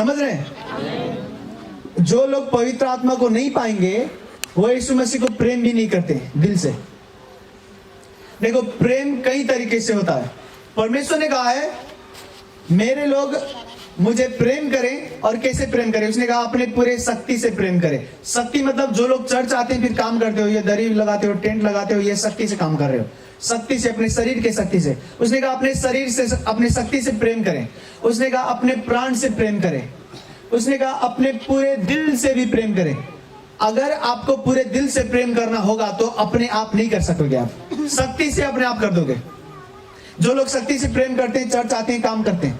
समझ रहे हैं? जो लोग पवित्र आत्मा को नहीं पाएंगे वो यीशु मसीह को प्रेम भी नहीं करते दिल से। देखो, प्रेम कई तरीके से होता है। परमेश्वर ने कहा है मेरे लोग मुझे प्रेम करें, और कैसे प्रेम करें? उसने कहा अपने पूरे शक्ति से प्रेम करें। शक्ति मतलब जो लोग चर्च आते हैं फिर काम करते हो, ये दरी लगाते हो, टेंट लगाते हो, ये शक्ति से काम कर रहे हो, शक्ति से, अपने शरीर के शक्ति से। उसने कहा अपने शरीर से, अपने शक्ति से प्रेम करें। उसने कहा अपने प्राण से प्रेम करें। उसने कहा अपने पूरे दिल से भी प्रेम करें। अगर आपको पूरे दिल से प्रेम करना होगा तो अपने आप नहीं कर सकोगे, आप शक्ति से अपने आप कर दोगे। जो लोग शक्ति से प्रेम करते हैं, चर्च आते हैं, काम करते हैं,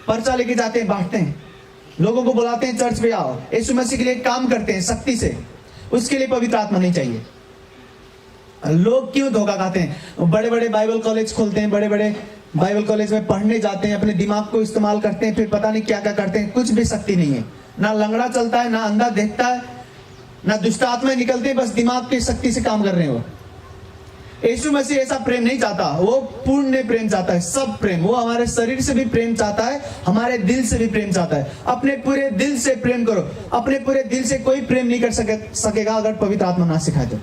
पर्चा लेके जाते हैं, बांटते हैं, लोगों को बुलाते हैं चर्च पे आओ, यीशु मसीह के लिए काम करते हैं शक्ति से, उसके लिए पवित्र आत्मा नहीं चाहिए। लोग क्यों धोखा खाते हैं? बड़े बड़े बाइबल कॉलेज खोलते हैं, बड़े बड़े बाइबल कॉलेज में पढ़ने जाते हैं, अपने दिमाग को इस्तेमाल करते हैं, फिर पता नहीं क्या क्या करते हैं, कुछ भी शक्ति नहीं है। ना लंगड़ा चलता है, ना अंधा देखता है, ना दुष्ट आत्माएं निकलते हैं, बस दिमाग की शक्ति से काम कर रहे हो। यीशु मसीह ऐसा प्रेम नहीं चाहता, वो पूर्ण प्रेम चाहता है, सब प्रेम। वो हमारे शरीर से भी प्रेम चाहता है, हमारे दिल से भी प्रेम चाहता है। अपने पूरे दिल से प्रेम करो। अपने पूरे दिल से कोई प्रेम नहीं कर सकेगा अगर पवित्र आत्मा ना सिखाए तो।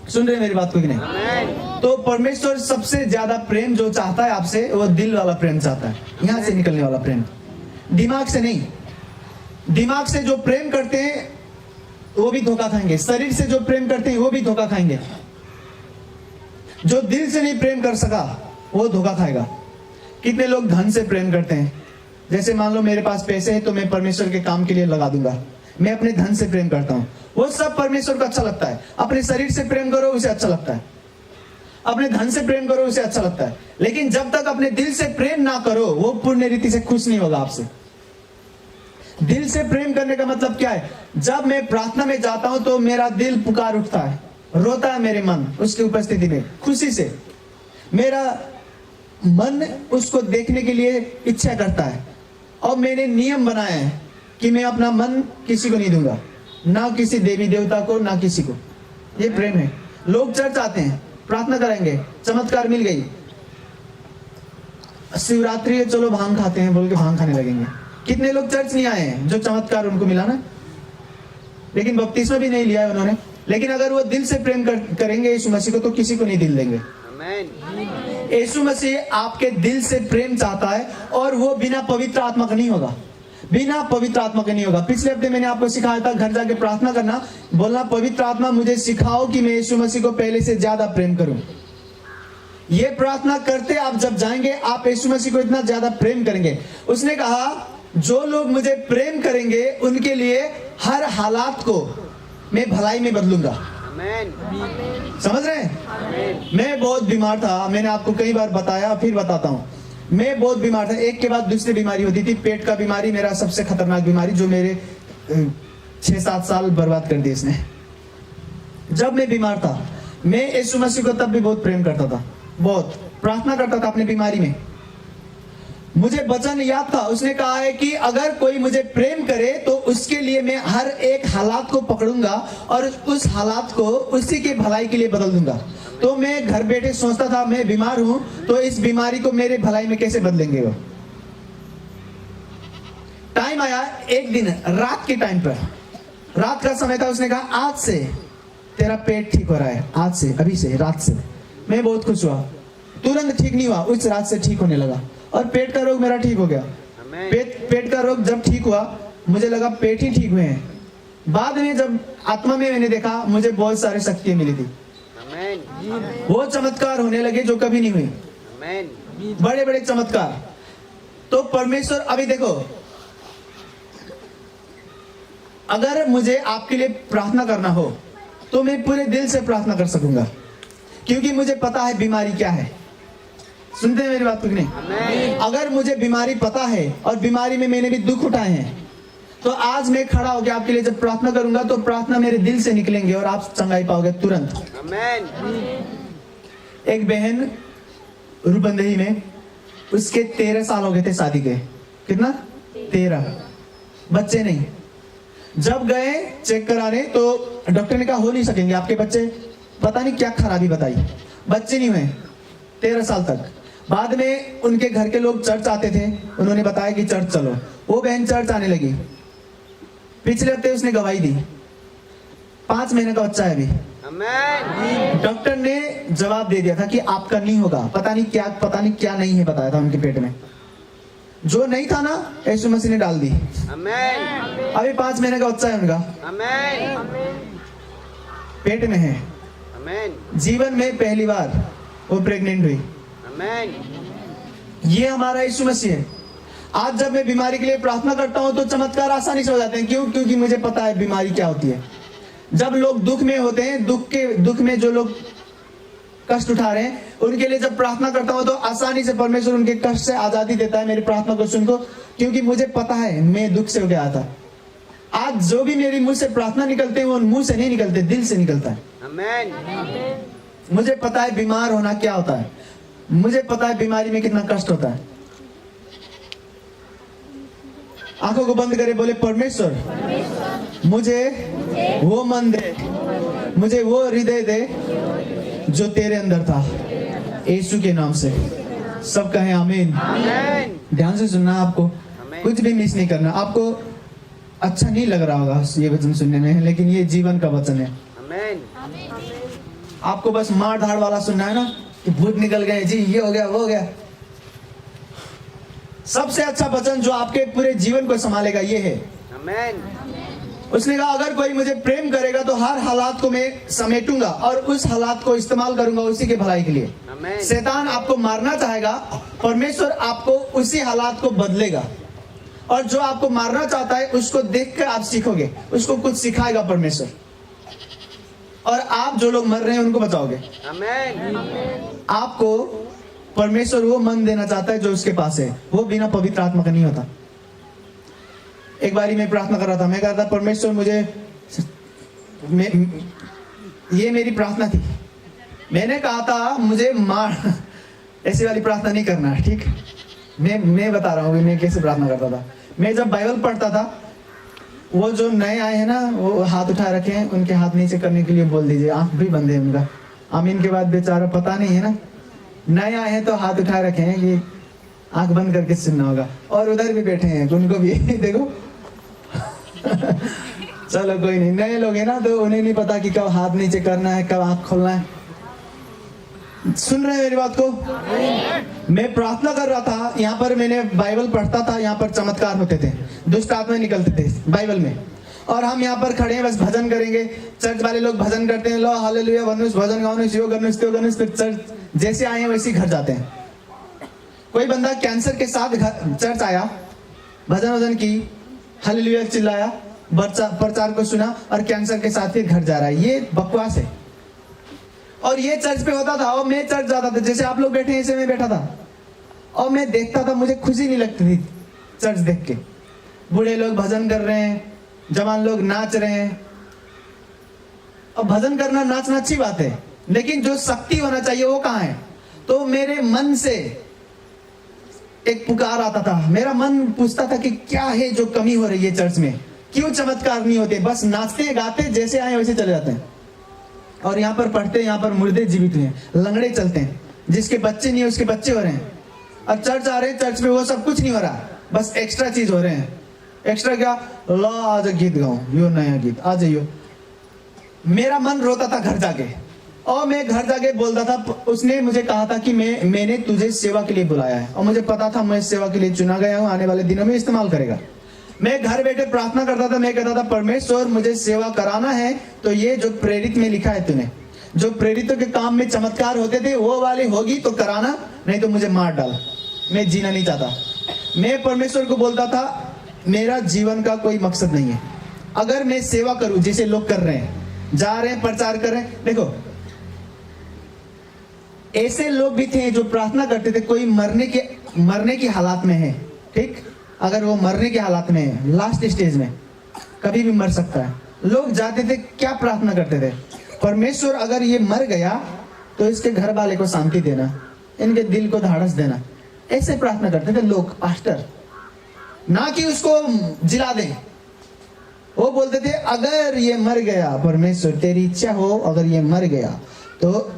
सुन रहे मेरी बात को कि नहीं? तो परमेश्वर सबसे ज्यादा प्रेम जो चाहता है आपसे, वो दिल वाला प्रेम चाहता है, यहां से निकलने वाला प्रेम, दिमाग से नहीं। दिमाग से जो प्रेम करते हैं वो भी धोखा खाएंगे, शरीर से जो प्रेम करते हैं वो भी धोखा खाएंगे। जो दिल से नहीं प्रेम कर सका वो धोखा खाएगा। कितने लोग धन से प्रेम करते हैं? जैसे मान लो मेरे पास पैसे हैं तो मैं परमेश्वर के काम के लिए लगा दूंगा, मैं अपने धन से प्रेम करता हूं, वो सब परमेश्वर को अच्छा लगता है। अपने शरीर से प्रेम करो उसे अच्छा लगता है, अपने धन से प्रेम करो उसे अच्छा लगता है, लेकिन जब तक अपने दिल से प्रेम ना करो वो पूर्ण रीति से खुश नहीं होगा आपसे। दिल से प्रेम करने का मतलब क्या है? जब मैं प्रार्थना में जाता हूं तो मेरा दिल पुकार उठता है, रोता है मेरे मन उसकी उपस्थिति में, खुशी से मेरा मन उसको देखने के लिए इच्छा करता है। और मैंने नियम बनाया है कि मैं अपना मन किसी को नहीं दूंगा, ना किसी देवी देवता को, ना किसी को। ये प्रेम है। लोग चर्च आते हैं, प्रार्थना करेंगे, चमत्कार मिल गई, शिवरात्रि है चलो भांग खाते हैं बोल के भांग खाने लगेंगे। कितने लोग चर्च नहीं आए हैं जो चमत्कार उनको मिला ना, लेकिन बपतिस्मा भी नहीं लिया है उन्होंने। लेकिन अगर वो दिल से प्रेम करेंगे यीशु मसीह को तो किसी को नहीं दिल देंगे। यीशु मसीह आपके दिल से प्रेम चाहता है, और वो बिना पवित्र आत्मा का नहीं होगा, बिना पवित्र आत्मा के नहीं होगा। पिछले हफ्ते मैंने आपको सिखाया था घर जाके प्रार्थना करना, बोलना पवित्र आत्मा मुझे सिखाओ कि मैं यीशु मसीह को पहले से ज्यादा प्रेम करूं। ये प्रार्थना करते आप जब जाएंगे आप यीशु मसीह को इतना ज्यादा प्रेम करेंगे। उसने कहा जो लोग मुझे प्रेम करेंगे उनके लिए हर हालात को मैं भलाई में बदलूंगा। समझ रहे हैं? मैं बहुत बीमार था, मैंने आपको कई बार बताया, फिर बताता हूं। मैं बहुत बीमार था, एक के बाद दूसरी बीमारी होती थी। पेट का बीमारी मेरा सबसे खतरनाक बीमारी, जो मेरे 6-7 साल बर्बाद कर दिए इसने। जब मैं बीमार था मैं यीशु मसीह को तब भी बहुत प्रेम करता था, बहुत प्रार्थना करता था अपनी बीमारी में। मुझे वचन याद था, उसने कहा है कि अगर कोई मुझे प्रेम करे तो उसके लिए मैं हर एक हालात को पकड़ूंगा और उस हालात को उसी के भलाई के लिए बदल दूंगा। तो मैं घर बैठे सोचता था मैं बीमार हूं तो इस बीमारी को मेरे भलाई में कैसे बदलेंगे वो। टाइम आया एक दिन रात के टाइम पर, रात का समय था, उसने कहा आज से तेरा पेट ठीक हो रहा है, आज से, अभी से, रात से। मैं बहुत खुश हुआ, तुरंत ठीक नहीं हुआ, उस रात से ठीक होने लगा और पेट का रोग मेरा ठीक हो गया। पेट का रोग जब ठीक हुआ मुझे लगा पेट ही ठीक हुए हैं। बाद में जब आत्मा में मैंने देखा मुझे बहुत सारी शक्तियां मिली थी, वो चमत्कार होने लगे जो कभी नहीं हुए, बड़े बड़े चमत्कार। तो परमेश्वर, अभी देखो, अगर मुझे आपके लिए प्रार्थना करना हो तो मैं पूरे दिल से प्रार्थना कर सकूंगा, क्योंकि मुझे पता है बीमारी क्या है। सुनते हैं मेरी बात को कि नहीं? अगर मुझे बीमारी पता है और बीमारी में मैंने भी दुख उठाए हैं तो आज मैं खड़ा होकर आपके लिए जब प्रार्थना करूंगा तो प्रार्थना मेरे दिल से निकलेंगे और आप चंगाई पाओगे तुरंत। एक बहन रूपंदेही में, उसके 13 साल हो गए थे शादी के। कितना? 13। बच्चे नहीं। जब गए चेक कराने तो डॉक्टर ने कहा हो नहीं सकेंगे आपके बच्चे, पता नहीं क्या खराबी बताई, बच्चे नहीं हुए 13 साल तक। बाद में उनके घर के लोग चर्च आते थे, उन्होंने बताया कि चर्च चलो, वो बहन चर्च आने लगी। पिछले हफ्ते उसने गवाही दी, 5 महीने का बच्चा है अभी। डॉक्टर ने जवाब दे दिया था कि आपका नहीं होगा, पता नहीं क्या नहीं है बताया था उनके पेट में, जो नहीं था ना यीशु मसीह ने डाल दी। अभी 5 महीने का बच्चा है उनका, पेट में है। जीवन में पहली बार वो प्रेग्नेंट हुई। ये हमारा यीशु मसीह है। आज जब मैं बीमारी के लिए प्रार्थना करता हूं तो चमत्कार आसानी से हो जाते हैं। क्यों? क्योंकि मुझे पता है बीमारी क्या होती है। जब लोग दुख में होते हैं, दुख में जो लोग कष्ट उठा रहे हैं, उनके लिए जब प्रार्थना करता हूं तो आसानी से परमेश्वर उनके कष्ट से आजादी देता है मेरी प्रार्थना को सुनको, क्योंकि मुझे पता है मैं दुख से हो गया था। आज जो भी मेरी मुंह से प्रार्थना निकलते हैं वो मुंह से नहीं निकलते, दिल से निकलता है। मुझे पता है बीमार होना क्या होता है, मुझे पता है बीमारी में कितना कष्ट होता है। आंखों को बंद करे, बोले परमेश्वर मुझे वो मन दे, मुझे वो हृदय दे जो तेरे अंदर था, यीशु के नाम से। सब कहें आमीन। ध्यान से सुनना, आपको कुछ भी मिस नहीं करना। आपको अच्छा नहीं लग रहा होगा ये वचन सुनने में, लेकिन ये जीवन का वचन है। आपको बस मार धाड़ वाला सुनना है ना कि भूत निकल गए जी, ये हो गया वो हो गया। सबसे अच्छा वचन जो आपके पूरे जीवन को संभालेगा ये है। उसने कहा अगर कोई मुझे प्रेम करेगा तो हर हालात को मैं समेटूंगा और उस हालात को इस्तेमाल करूंगा उसी के भलाई के लिए। शैतान आपको मारना चाहेगा, परमेश्वर आपको उसी हालात को बदलेगा, और जो आपको मारना चाहता है उसको देखकर आप सीखोगे, उसको कुछ सिखाएगा परमेश्वर, और आप जो लोग मर रहे हैं उनको बचाओगे। आपको परमेश्वर वो मन देना चाहता है जो उसके पास है, वो बिना पवित्र आत्मा का नहीं होता। एक बारी मैं प्रार्थना कर रहा था, मैं कह रहा था परमेश्वर मुझे, ये मेरी प्रार्थना थी, मैंने कहा था मुझे मार, ऐसी वाली प्रार्थना नहीं करना, ठीक। मैं बता रहा हूँ मैं कैसे प्रार्थना करता था। मैं जब बाइबल पढ़ता था, वो जो नए आए हैं ना वो हाथ उठा रखे हैं, उनके हाथ नीचे करने के लिए बोल दीजिए, आंख भी बंद है उनका। आमीन के बाद बेचारा पता नहीं है ना, नए आए हैं तो हाथ उठा रखे हैं कि आंख बंद करके सुनना होगा, और उधर भी बैठे हैं उनको भी देखो चलो कोई नहीं, नए लोग हैं ना तो उन्हें नहीं पता कि कब हाथ नीचे करना है, कब आंख खोलना है। सुन रहे हैं मेरी बात को? मैं प्रार्थना कर रहा था, यहाँ पर मैंने बाइबल पढ़ता था, यहाँ पर चमत्कार होते थे, दुष्ट आत्मा निकलते थे बाइबल में, और हम यहाँ पर खड़े हैं बस भजन करेंगे। चर्च वाले लोग भजन करते हैं, लो हालेलुया वनुष भजन गाउनुष यो गनुष त्यो गनुष, तो चर्च जैसे आए हैं वैसे घर जाते हैं। कोई बंदा कैंसर के साथ चर्च आया, भजन वजन की, हालेलुया चिल्लाया, प्रचार को सुना, और कैंसर के साथ फिर घर जा रहा है। ये बकवास है। और ये चर्च पे होता था, और मैं चर्च जाता था, जैसे आप लोग बैठे हैं ऐसे मैं बैठा था, और मैं देखता था, मुझे खुशी नहीं लगती थी चर्च देख के। बूढ़े लोग भजन कर रहे हैं, जवान लोग नाच रहे हैं, और भजन करना नाचना अच्छी बात है, लेकिन जो शक्ति होना चाहिए वो कहाँ है? तो मेरे मन से एक पुकार आता था, मेरा मन पूछता था कि क्या है जो कमी हो रही है चर्च में, क्यों चमत्कार नहीं होते? बस नाचते गाते जैसे आए वैसे चले जाते हैं। और यहाँ पर पढ़ते हैं, यहाँ पर मुर्दे जीवित हुए हैं, लंगड़े चलते हैं, जिसके बच्चे नहीं है उसके बच्चे हो रहे हैं। अब चर्च आ रहे हैं, चर्च में वो सब कुछ नहीं हो रहा, बस एक्स्ट्रा चीज हो रहे हैं। एक्स्ट्रा क्या? ला आज गीत गाऊं, यो नया गीत आ जाइयो। मेरा मन रोता था घर जाके, और मैं घर जाके बोलता था, उसने मुझे कहा था कि मैंने तुझे सेवा के लिए बुलाया है, और मुझे पता था मैं सेवा के लिए चुना गया हूं, आने वाले दिनों में इस्तेमाल करेगा। मैं घर बैठे प्रार्थना करता था, मैं कहता था परमेश्वर मुझे सेवा कराना है, तो ये जो प्रेरित में लिखा है तूने, जो प्रेरितों के काम में चमत्कार होते थे वो वाली होगी तो कराना, नहीं तो मुझे मार डाल, मैं जीना नहीं चाहता। मैं परमेश्वर को बोलता था मेरा जीवन का कोई मकसद नहीं है, अगर मैं सेवा करूं जिसे लोग कर रहे हैं, जा रहे हैं प्रचार कर रहे हैं। देखो ऐसे लोग भी थे जो प्रार्थना करते थे, कोई मरने की हालात में है, ठीक, अगर वो मरने के हालात में है, लास्ट स्टेज में, कभी भी मर सकता है, लोग जाते थे, क्या प्रार्थना करते थे? परमेश्वर अगर ये मर गया तो इसके घर वाले को शांति देना, इनके दिल को धाड़स देना, ऐसे प्रार्थना करते थे लोग, पास्टर, ना कि उसको जिला दें। वो बोलते थे अगर ये मर गया, परमेश्वर तेरी इच्छा हो, अगर ये मर गया तो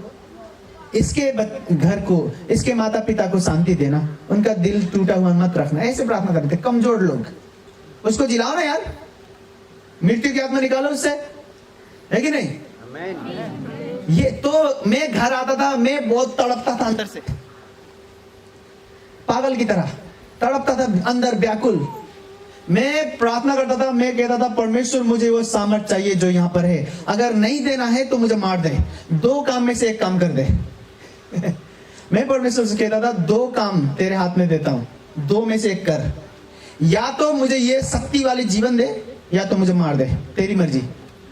इसके घर को, इसके माता पिता को शांति देना, उनका दिल टूटा हुआ मत रखना। ऐसे प्रार्थना करते कमजोर लोग। उसको जिलाओ ना यार, मृत्यु की आत्मा निकालो उससे, है कि नहीं? ये तो मैं घर आता था, मैं बहुत तड़पता था अंदर से, पागल की तरह तड़पता था अंदर, व्याकुल। मैं प्रार्थना करता था, मैं कहता था परमेश्वर मुझे वो सामर्थ चाहिए जो यहाँ पर है, अगर नहीं देना है तो मुझे मार दे, 2 काम में से 1 काम कर दे। मैं परमेश्वर से कहता था 2 काम तेरे हाथ में देता हूं, 2 में से 1 कर, या तो मुझे ये शक्ति वाली जीवन दे या तो मुझे मार दे, तेरी मर्जी।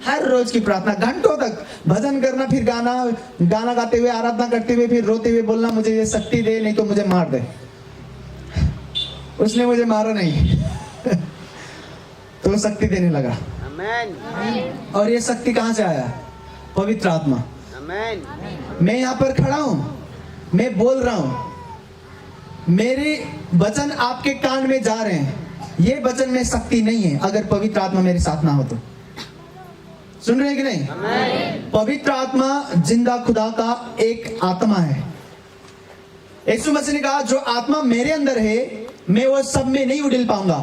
हर रोज की प्रार्थना, घंटों तक भजन करना, फिर गाना गाते हुए, आराधना करते हुए, फिर रोते हुए बोलना मुझे ये शक्ति दे नहीं तो मुझे मार दे। उसने मुझे मारा नहीं तो वो शक्ति देने लगा। आमेन। और ये शक्ति कहां से आया? पवित्र आत्मा। आमेन। मैं यहाँ पर खड़ा हूं, मैं बोल रहा हूं, मेरे वचन आपके कान में जा रहे हैं, ये वचन में शक्ति नहीं है अगर पवित्र आत्मा मेरे साथ ना हो तो। सुन रहे हैं कि नहीं? आमेन। पवित्र आत्मा जिंदा खुदा का एक आत्मा है। यीशु मसीह ने कहा जो आत्मा मेरे अंदर है मैं वो सब में नहीं उड़ेल पाऊंगा,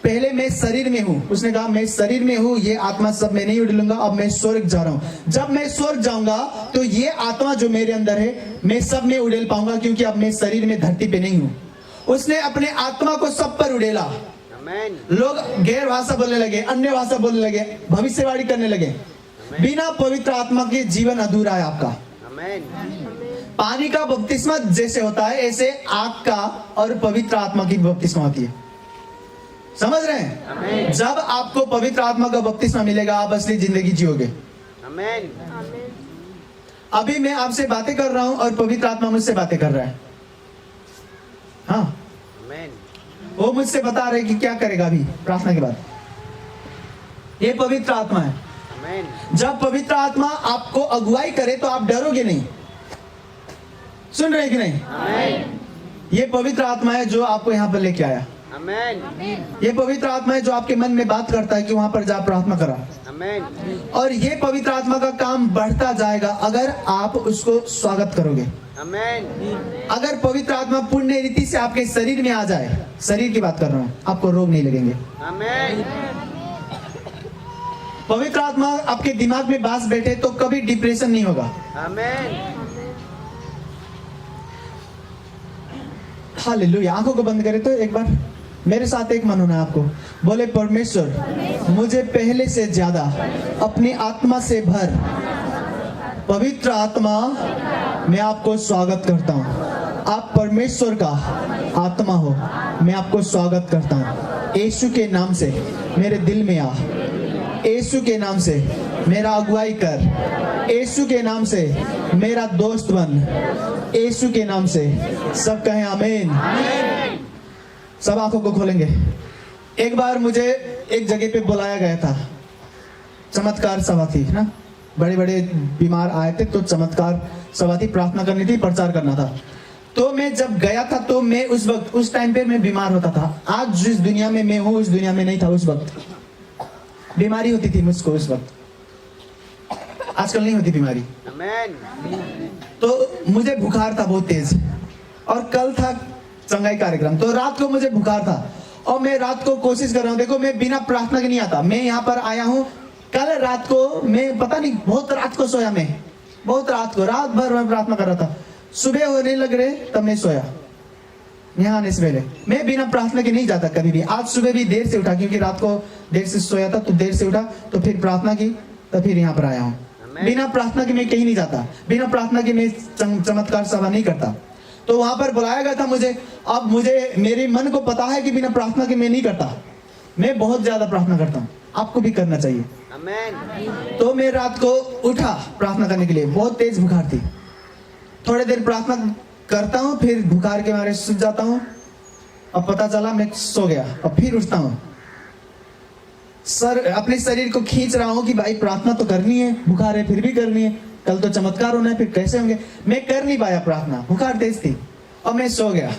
पहले मैं शरीर में हूं। उसने कहा मैं शरीर में हूं, ये आत्मा सब में नहीं उड़ेलूंगा, अब मैं स्वर्ग जा रहा हूं। जब मैं स्वर्ग जाऊंगा तो ये आत्मा जो मेरे अंदर है मैं सब में उड़ेल पाऊंगा, क्योंकि अब मैं शरीर में धरती पे नहीं हूं। उसने अपने आत्मा को सब पर उड़ेला। लोग गैर भाषा बोलने लगे, अन्य भाषा बोलने लगे, भविष्यवाणी करने लगे। बिना पवित्र आत्मा के जीवन अधूरा है आपका। पानी का बपतिस्मा जैसे होता है ऐसे आग का और पवित्र आत्मा की बपतिस्मा होती है। समझ रहे हैं? जब आपको पवित्र आत्मा का बपतिस्मा मिलेगा आप असली जिंदगी जियोगे। अभी मैं आपसे बातें कर रहा हूं और पवित्र आत्मा मुझसे बातें कर रहा है। हाँ, वो मुझसे बता रहे कि क्या करेगा अभी प्रार्थना के बाद। ये पवित्र आत्मा है। जब पवित्र आत्मा आपको अगुवाई करे तो आप डरोगे नहीं। सुन रहे हैं कि नहीं? ये पवित्र आत्मा है जो आपको यहाँ पर लेके आया। ये पवित्र आत्मा है जो आपके मन में बात करता है कि वहां पर जा प्रार्थना करा। और ये पवित्र आत्मा का काम बढ़ता जाएगा अगर आप उसको स्वागत करोगे। अगर पवित्र आत्मा पूर्ण रीति से आपके शरीर में आ जाए, शरीर की बात कर रहा हूं, आपको रोग नहीं लगेंगे। पवित्र आत्मा आपके दिमाग में बास बैठे तो कभी डिप्रेशन नहीं होगा। हालेलुया। आंखों को बंद करें तो एक बार मेरे साथ एक मन होना है आपको। बोले परमेश्वर मुझे पहले से ज्यादा अपनी आत्मा से भर। पवित्र आत्मा मैं आपको स्वागत करता हूँ। आप परमेश्वर का आत्मा हो, मैं आपको स्वागत करता हूँ। यीशु के नाम से मेरे दिल में आ, यीशु के नाम से मेरा अगुवाई कर, यीशु के नाम से मेरा दोस्त बन, यीशु के नाम से। सब कहें आमीन। सब आंखों को खोलेंगे। एक बार मुझे एक जगह पे बुलाया गया था, चमत्कार सभा थी ना, बड़े बड़े बीमार आए थे तो चमत्कार सभा थी, प्रार्थना करनी थी, प्रचार करना था। तो मैं जब गया था तो मैं उस वक्त, उस टाइम पे मैं बीमार होता था। आज जिस दुनिया में मैं हूँ उस दुनिया में नहीं था। उस वक्त बीमारी होती थी मुझको उस वक्त, आजकल नहीं होती बीमारी। तो मुझे बुखार था बहुत तेज, और कल था चंगाई कार्यक्रम, तो रात को मुझे बुखार था और मैं रात को कोशिश कर रहा हूँ। देखो मैं बिना प्रार्थना के नहीं आता। मैं यहाँ पर आया हूँ कल रात को, मैं पता नहीं बहुत रात को सोया, मैं बहुत रात को, रात भर मैं प्रार्थना कर रहा था। सुबह होने लग रहे तब मैं सोया। यहाँ आने से पहले मैं बिना प्रार्थना के नहीं जाता कभी भी। आज सुबह भी देर से उठा क्योंकि रात को देर से सोया था, तो देर से उठा तो फिर प्रार्थना की, तो फिर यहाँ पर आया हूँ। बिना प्रार्थना के मैं कहीं नहीं जाता, बिना प्रार्थना के मैं चमत्कार सभा नहीं करता। तो वहां पर बुलाया गया था मुझे। अब मुझे, मेरे मन को पता है कि बिना प्रार्थना के मैं नहीं करता, मैं बहुत ज्यादा प्रार्थना करता हूँ। आपको भी करना चाहिए। तो मैं रात को उठा प्रार्थना करने के लिए, बहुत तेज बुखार थी। थोड़ी देर प्रार्थना करता हूँ, फिर बुखार के मारे सूझ जाता हूँ। अब पता चला मैं सो गया। अब फिर उठता हूँ, अपने शरीर को खींच रहा हूँ कि भाई प्रार्थना तो करनी है, बुखार है फिर भी करनी है, कल तो चमत्कार होना है, फिर कैसे होंगे। मैं कर नहीं पाया प्रार्थना, बुखार तेज थी और मैं सो गया।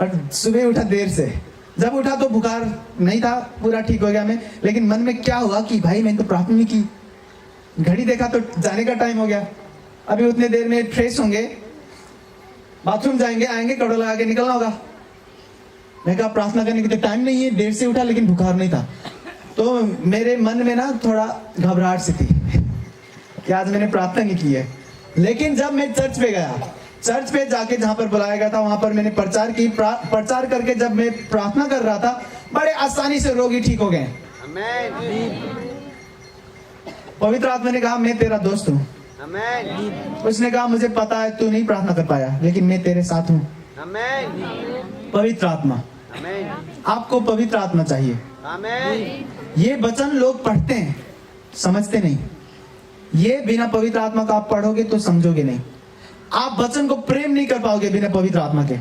और सुबह उठा देर से, जब उठा तो बुखार नहीं था, पूरा ठीक हो गया मैं। लेकिन मन में क्या हुआ कि भाई मैंने तो प्रार्थना नहीं की। घड़ी देखा तो जाने का टाइम हो गया। अभी उतने देर में फ्रेश होंगे, बाथरूम जाएंगे, आएंगे, कपड़ा लगा के निकलना होगा। मैं कहा प्रार्थना करने के लिए टाइम नहीं है, देर से उठा लेकिन बुखार नहीं था, तो मेरे मन में ना थोड़ा घबराहट सी थी कि आज मैंने प्रार्थना नहीं की है। लेकिन जब मैं चर्च पे गया, चर्च पे जाके जहां पर बुलाया गया था वहां पर मैंने प्रचार की, प्रचार करके जब मैं प्रार्थना कर रहा था, बड़े आसानी से रोगी ठीक हो गए। पवित्र आत्मा ने कहा मैं तेरा दोस्त हूँ। उसने कहा मुझे पता है तू नहीं प्रार्थना कर पाया, लेकिन मैं तेरे साथ हूँ। पवित्र आत्मा, आपको पवित्र आत्मा चाहिए। ये वचन लोग पढ़ते हैं, समझते नहीं। ये बिना पवित्र आत्मा का आप पढ़ोगे तो समझोगे नहीं। आप वचन को प्रेम नहीं कर पाओगे बिना पवित्र आत्मा के।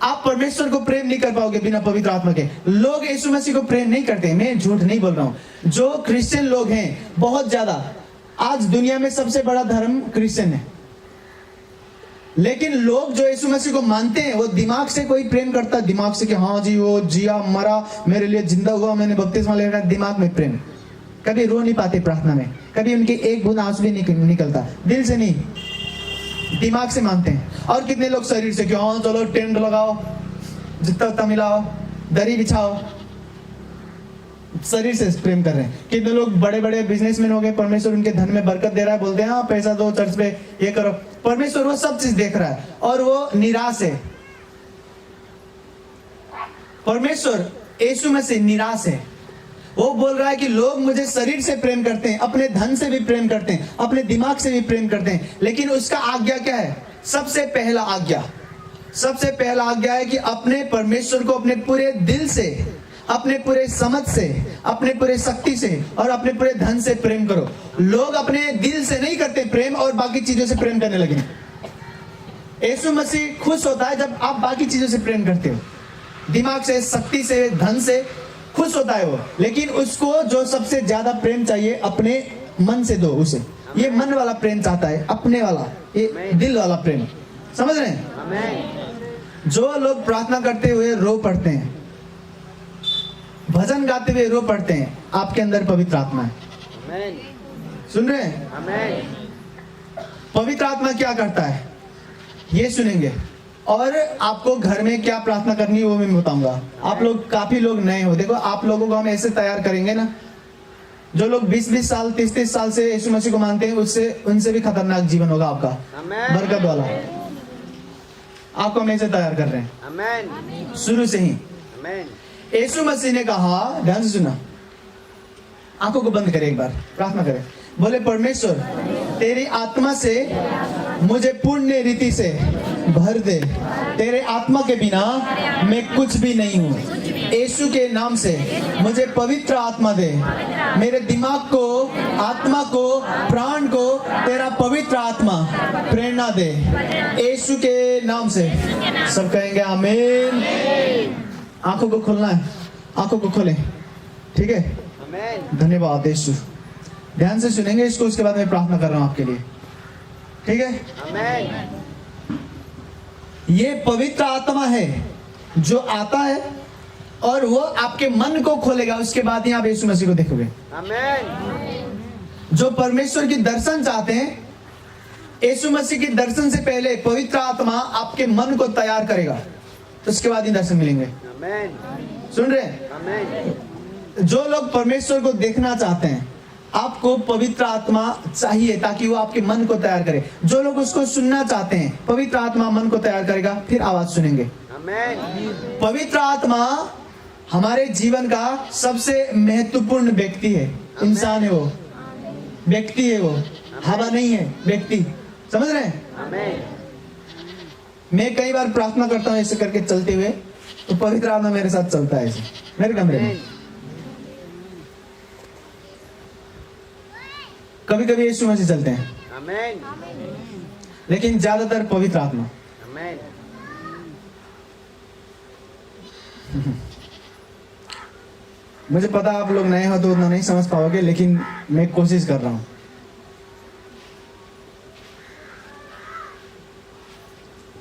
आप परमेश्वर को प्रेम नहीं कर पाओगे बिना पवित्र आत्मा के। लोग यीशु मसीह को प्रेम नहीं करते, मैं झूठ नहीं बोल रहा हूं। जो क्रिश्चियन लोग हैं बहुत ज्यादा, आज दुनिया में सबसे बड़ा धर्म क्रिश्चियन है, लेकिन लोग जो यीशु मसीह को मानते हैं वो दिमाग से कोई प्रेम करता है, दिमाग से कि हाँ जी वो जिया मरा मेरे लिए जिंदा हुआ, मैंने बपतिस्मा ले रहा, दिमाग में प्रेम। कभी रो नहीं पाते प्रार्थना में, कभी उनके एक बूंद आंसू भी निकलता, दिल से नहीं, दिमाग से मानते हैं। और कितने लोग शरीर से कि हाँ चलो टेंट लगाओ, जितना उतना मिलाओ, दरी बिछाओ, शरीर से प्रेम कर रहे हैं। कितने लोग बड़े बड़े बिजनेसमैन हो गए, परमेश्वर उनके धन में बरकत दे रहा है, बोलते हैं हाँ पैसा दो चर्च पे, ये करो। परमेश्वर वो सब चीज देख रहा है और वो निराश है। परमेश्वर यीशु मसीह निराश है। वो बोल रहा है कि लोग मुझे शरीर से प्रेम करते हैं, अपने धन से भी प्रेम करते हैं, अपने दिमाग से भी प्रेम करते हैं, लेकिन उसका आज्ञा क्या है? सबसे पहला आज्ञा है कि अपने परमेश्वर को अपने पूरे दिल से, अपने पूरे समझ से, अपने पूरे शक्ति से और अपने पूरे धन से प्रेम करो। लोग अपने दिल से नहीं करते प्रेम और बाकी चीजों से प्रेम करने लगे। यीशु मसीह खुश होता है जब आप बाकी चीजों से प्रेम करते हो, दिमाग से, शक्ति से, धन से खुश होता है वो। लेकिन उसको जो सबसे ज्यादा प्रेम चाहिए अपने मन से दो उसे। ये मन वाला प्रेम चाहता है, अपने वाला, ये दिल वाला प्रेम। समझ रहे हैं? जो लोग प्रार्थना करते हुए रो पड़ते हैं, भजन गाते हुए रो पड़ते हैं, आपके अंदर पवित्र आत्मा है। सुन रहे हैं? पवित्र आत्मा क्या करता है ये सुनेंगे। और आपको घर में क्या प्रार्थना करनी है वो मैं बताऊंगा। आप लोग काफी लोग नए हो, देखो आप लोगों को हम ऐसे तैयार करेंगे ना, जो लोग 20-20 साल 30-30 साल से यीशु मसीह को मानते हैं, उससे उनसे भी खतरनाक जीवन होगा आपका, बरकत वाला। आपको हम ऐसे तैयार कर रहे हैं शुरू से ही। यीशु मसीह ने कहा, ध्यान से सुना, आंखों को बंद करें, एक बार प्रार्थना करें, बोले परमेश्वर तेरी आत्मा से मुझे पूर्ण रीति से भर दे, तेरे आत्मा के बिना मैं कुछ भी नहीं हूँ। यीशु के नाम से मुझे पवित्र आत्मा दे, मेरे दिमाग को, आत्मा को, प्राण को तेरा पवित्र आत्मा प्रेरणा दे, यीशु के नाम से। सब कहेंगे आमीन। आंखों को खोलना है, आंखों को खोलें, ठीक है? धन्यवाद यीशु। ध्यान से सुनेंगे इसको, उसके बाद मैं प्रार्थना कर रहा हूं आपके लिए, ठीक है? ये पवित्र आत्मा है जो आता है और वो आपके मन को खोलेगा, उसके बाद ही आप यीशु मसीह को देखोगे। जो परमेश्वर की दर्शन चाहते हैं, यीशु मसीह की दर्शन से पहले पवित्र आत्मा आपके मन को तैयार करेगा, उसके बाद ही दर्शन मिलेंगे। सुन रहे हैं? जो लोग परमेश्वर को देखना चाहते हैं, आपको पवित्र आत्मा चाहिए ताकि वो आपके मन को तैयार करे। जो लोग उसको सुनना चाहते हैं, पवित्र आत्मा मन को तैयार करेगा, फिर आवाज सुनेंगे। पवित्र आत्मा हमारे जीवन का सबसे महत्वपूर्ण व्यक्ति है, इंसान है, वो व्यक्ति है, वो हवा नहीं है, व्यक्ति। समझ रहे हैं? मैं कई बार प्रार्थना करता हूँ ऐसे करके चलते हुए, तो पवित्र आत्मा मेरे साथ चलता है ऐसे मेरे कमरे में। कभी कभी यीशु मसीह चलते हैं, लेकिन ज्यादातर पवित्र आत्मा। मुझे पता आप लोग नए हो तो उतना नहीं समझ पाओगे, लेकिन मैं कोशिश कर रहा हूं।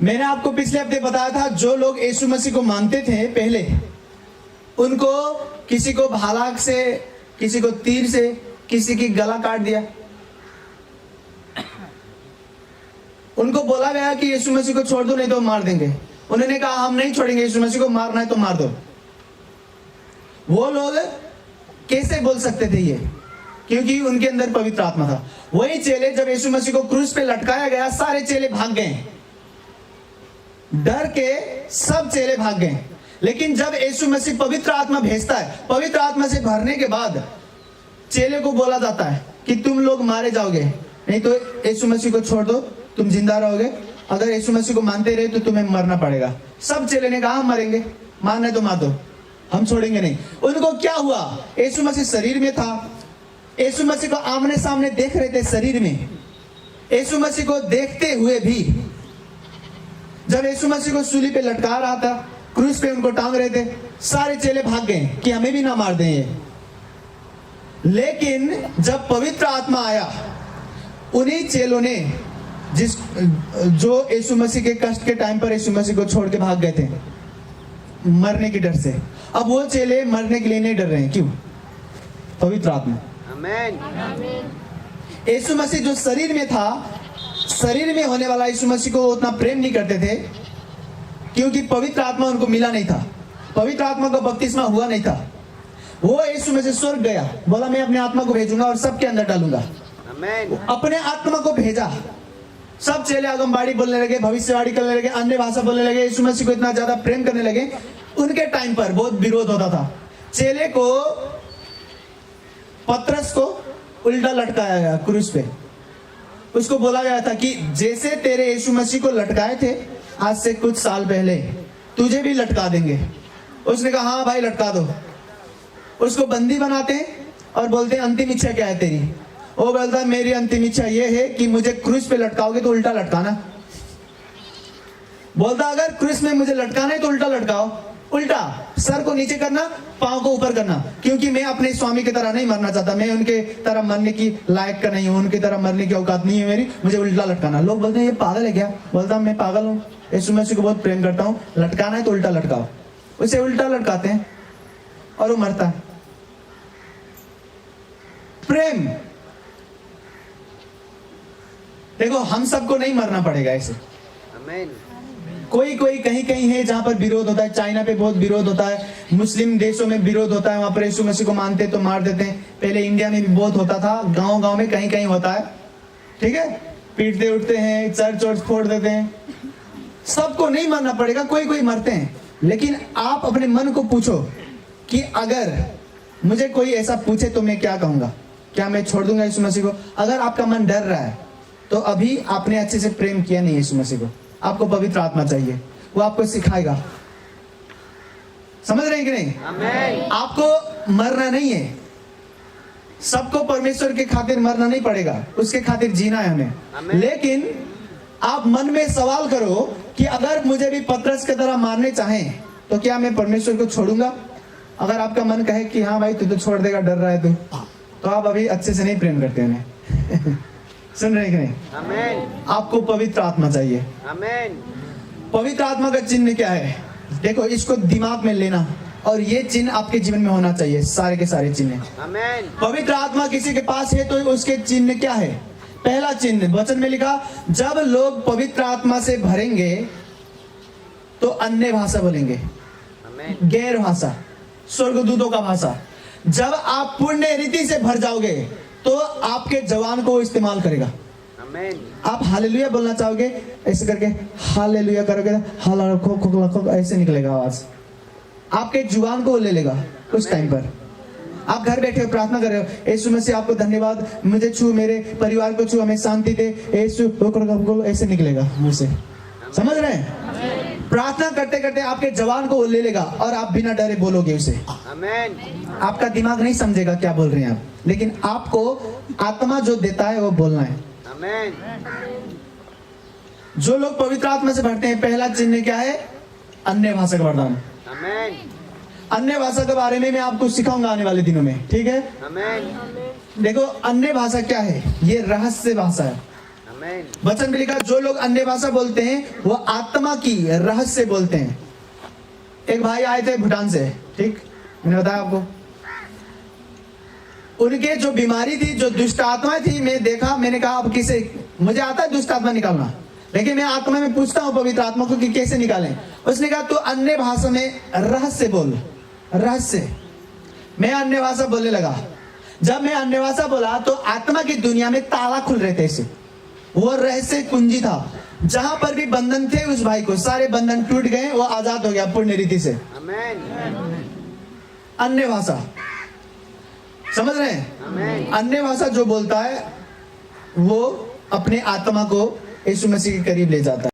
मैंने आपको पिछले हफ्ते बताया था, जो लोग यीशु मसीह को मानते थे पहले, उनको किसी को भाला से, किसी को तीर से, किसी की गला काट दिया, उनको बोला गया कि यीशु मसीह को छोड़ दो नहीं तो मार देंगे। उन्होंने कहा हम नहीं छोड़ेंगे यीशु मसीह को, मारना है तो मार दो। वो लोग कैसे बोल सकते थे ये? क्योंकि उनके अंदर पवित्र आत्मा था। वही चेले जब यीशु मसीह को क्रूस पे लटकाया गया, सारे चेले भाग गए, डर के सब चेले भाग गए। लेकिन जब यीशु मसीह पवित्र आत्मा भेजता है, पवित्र आत्मा से भरने के बाद चेले को बोला जाता है कि तुम लोग मारे जाओगे, नहीं तो यीशु मसीह को छोड़ दो, तुम जिंदा रहोगे। अगर यीशु मसीह को मानते रहे तो तुम्हें मरना पड़ेगा। सब चेले ने कहा हम मरेंगे, मारना है तो मार दो, हम छोड़ेंगे नहीं। उनको क्या हुआ? यीशु मसीह शरीर में था, यीशु मसीह को आमने सामने देख रहे थे शरीर में। यीशु मसीह को देखते हुए भी जब यीशु मसीह को सूली पे लटका रहा था, क्रूस पे उनको टांग रहे थे, सारे चेले भाग गए कि हमें भी ना मार दें ये। लेकिन जब पवित्र आत्मा आया, उन्हीं चेलों ने जो यीशु मसीह के कष्ट के टाइम पर यीशु मसीह को छोड़ के भाग गए थे मरने के डर से, अब वो चेले मरने के लिए नहीं डर रहे हैं। क्यों? पवित्र आत्मा। आमीन। यीशु मसीह जो शरीर में था, शरीर में होने वाला यीशु मसीह को उतना प्रेम नहीं करते थे, क्योंकि पवित्र आत्मा उनको मिला नहीं था, पवित्र आत्मा का बपतिस्मा हुआ नहीं था। वो यीशु मसीह स्वर्ग गया, बोला मैं अपने आत्मा को भेजूंगा और सबके अंदर डालूंगा। अपने आत्मा को भेजा, सब चेले आगमबाड़ी बोलने लगे, भविष्यवाणी करने लगे, अन्य भाषा बोलने लगे, यीशु मसीह को इतना ज्यादा प्रेम करने लगे। उनके टाइम पर बहुत विरोध होता था। चेले को, पतरस को उल्टा लटकाया गया क्रूस पे। उसको बोला गया था कि जैसे तेरे यीशु मसीह को लटकाए थे आज से कुछ साल पहले, तुझे भी लटका देंगे। उसने कहा हाँ भाई लटका दो। उसको बंदी बनाते हैं और बोलते हैं अंतिम इच्छा क्या है तेरी? वो बोलता है मेरी अंतिम इच्छा ये है कि मुझे क्रूस पे लटकाओगे तो उल्टा लटकाना। बोलता अगर क्रूस में मुझे लटकाना है तो उल्टा लटकाओ, उल्टा सर को नीचे करना, पांव को ऊपर करना, क्योंकि मैं अपने स्वामी की तरह नहीं मरना चाहता, मैं उनके तरह मरने की लायक का नहीं हूं, उनकी तरह मरने की औकात नहीं है मेरी, मुझे उल्टा लटकाना। लोग बोलते हैं ये पागल है क्या? बोलता मैं पागल हूँ, यीशु मसीह को बहुत प्रेम करता हूँ, लटकाना है तो उल्टा लटकाओ। उसे उल्टा लटकाते हैं और वो मरता है। प्रेम। देखो हम सबको नहीं मरना पड़ेगा ऐसे। आमीन। कोई कोई कहीं कहीं है जहां पर विरोध होता है। चाइना पे बहुत विरोध होता है, मुस्लिम देशों में विरोध होता है, वहां पर यीशु मसीह को मानते तो मार देते हैं। पहले इंडिया में भी बहुत होता था, गांव गांव में कहीं कहीं होता है, ठीक है, पीटते उठते हैं, चर्च वर्च फोड़ देते हैं। सबको नहीं मरना पड़ेगा, कोई कोई मरते हैं। लेकिन आप अपने मन को पूछो कि अगर मुझे कोई ऐसा पूछे तो मैं क्या कहूंगा? क्या मैं छोड़ दूंगा यीशु मसीह को? अगर आपका मन डर रहा है तो अभी आपने अच्छे से प्रेम किया नहीं यीशु मसीह को। आपको पवित्र आत्मा चाहिए, वो आपको सिखाएगा। समझ रहे हैं कि नहीं? आमीन। आपको मरना नहीं है, सबको परमेश्वर के खातिर मरना नहीं पड़ेगा, उसके खातिर जीना है हमें। लेकिन आप मन में सवाल करो कि अगर मुझे भी पतरस की तरह मारने चाहें तो क्या मैं परमेश्वर को छोड़ूंगा? अगर आपका मन कहे कि हाँ भाई तू तो छोड़ देगा, डर रहा है तो आप अभी अच्छे से नहीं प्रेम करते हैं। सुन रहे कि नहीं? आमीन। आपको पवित्र आत्मा चाहिए। आमीन। पवित्र आत्मा का चिन्ह क्या है? देखो इसको दिमाग में लेना, और ये चिन्ह आपके जीवन में होना चाहिए, सारे के सारे चिन्ह। आमीन। पवित्र आत्मा किसी के पास है तो उसके चिन्ह क्या है? पहला चिन्ह वचन में लिखा, जब लोग पवित्र आत्मा से भरेंगे तो अन्य भाषा बोलेंगे, गैर भाषा, स्वर्गदूतों का भाषा। जब आप पुण्य रीति से भर जाओगे तो आपके जवान को इस्तेमाल करेगा। आमीन। आप हालेलुया बोलना चाहोगे, ऐसे करके हालेलुया करोगे, हालेलुया ऐसे निकलेगा आवाज, आपके जुबान को ले लेगा उस टाइम पर। आप घर बैठे प्रार्थना कर रहे हो, यीशु मसीह आपको धन्यवाद, मुझे छू, मेरे परिवार को छू, हमें शांति दे, यीशु, ऐसे निकलेगा मुंह से। समझ रहे हैं? प्रार्थना करते करते आपके जवान को ले लेगा और आप बिना डरे बोलोगे उसे। आमीन। आपका दिमाग नहीं समझेगा क्या बोल रहे हैं आप, लेकिन आपको आत्मा जो देता है वो बोलना है। आमीन। जो लोग पवित्र आत्मा से भरते हैं, पहला चिन्ह क्या है? अन्य भाषा का वरदान। आमीन। अन्य भाषा के बारे में मैं आपको सिखाऊंगा आने वाले दिनों में, ठीक है? आमीन। देखो अन्य भाषा क्या है? ये रहस्य भाषा है। वचन में लिखा, जो लोग अन्य भाषा बोलते हैं वो आत्मा की रहस्य बोलते हैं। एक भाई आए थे भूटान से, ठीक, मैंने बताया आपको, उनके जो बीमारी थी, जो दुष्ट आत्मा थी, मैं देखा, मैंने कहा अब किसे, मुझे आता है दुष्ट आत्मा निकालना, लेकिन मैं आत्मा में पूछता हूं पवित्र आत्मा को कि कैसे निकालें। उसने कहा तू अन्य भाषा में रहस्य बोल, रहस्य। मैं अन्य भाषा बोलने लगा। जब मैं अन्य भाषा बोला तो आत्मा की दुनिया में ताला खुल रहे थे ऐसे, वो रहस्य कुंजी था। जहां पर भी बंधन थे उस भाई को सारे बंधन टूट गए, वो आजाद हो गया पूर्ण रीति से। अन्य भाषा, समझ रहे हैं? अन्य भाषा जो बोलता है वो अपने आत्मा को यीशु मसीह के करीब ले जाता है।